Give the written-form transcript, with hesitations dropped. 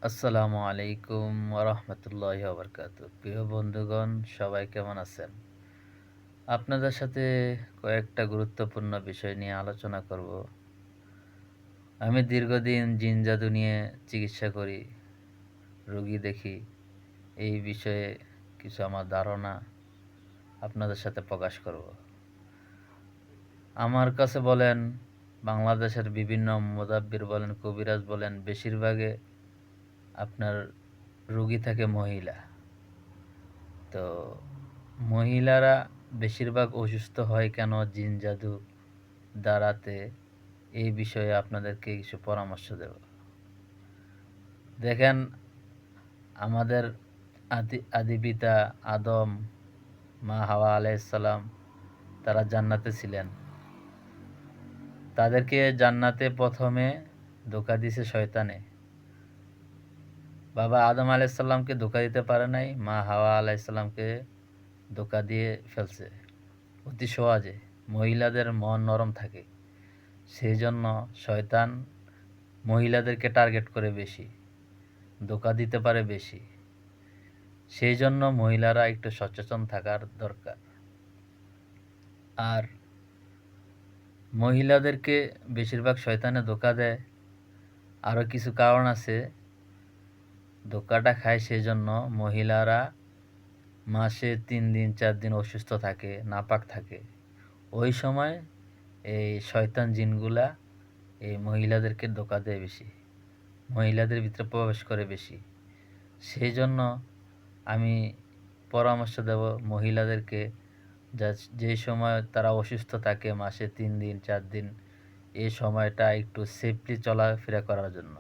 আসসালামু আলাইকুম ওরহমতুল্লাহি ওবরকাতুহ। প্রিয় বন্ধুগণ, সবাই কেমন আছেন? আপনাদের সাথে কয়েকটা গুরুত্বপূর্ণ বিষয় নিয়ে আলোচনা করব। আমি দীর্ঘদিন জিন জাদু নিয়ে চিকিৎসা করি, রোগী দেখি। এই বিষয়ে কিছু আমার ধারণা আপনাদের সাথে প্রকাশ করব। আমার কাছে বলেন, বাংলাদেশের বিভিন্ন মুদাব্বির বলেন, কবিরাজ বলেন, বেশিরভাগে আপনার রোগী থাকে মহিলা। তো মহিলারা বেশিরভাগ অসুস্থ হয় কেন জিন জাদু দ্বারাতে, এই বিষয়ে আপনাদেরকে কিছু পরামর্শ দেব। দেখেন, আমাদের আদি পিতা আদম, মা হাওয়া আলাইহিসসালাম, তারা জান্নাতে ছিলেন। তাদেরকে জান্নাতে প্রথমে ধোঁকা দিছে শয়তানে। বাবা আদম আলাইহিসসালামকে ধোঁকা দিতে পারে নাই, মা হাওয়া আলাইহিসসালামকে ধোঁকা দিয়ে ফেলছে অতি সহজে। মহিলাদের মন নরম থাকে, সেই জন্য শয়তান মহিলাদেরকে টার্গেট করে বেশি, ধোঁকা দিতে পারে বেশি। সেই জন্য মহিলারা একটু সচেতন থাকার দরকার। আর মহিলাদেরকে বেশিরভাগ শয়তানে ধোঁকা দেয়, আরও কিছু কারণ আছে। ধোঁকাটা খায় সেই জন্য মহিলারা মাসে 3 দিন 4 দিন অসুস্থ থাকে, নাপাক থাকে। ওই সময় এই শয়তান জিনগুলা এই মহিলাদেরকে ধোঁকা দেয় বেশি, মহিলাদের ভিতরে প্রবেশ করে বেশি। সেই জন্য আমি পরামর্শ দেব মহিলাদেরকে, যে সময় তারা অসুস্থ থাকে মাসে 3 দিন 4 দিন, এই সময়টা একটু সেফলি চলাফেরা করার জন্য।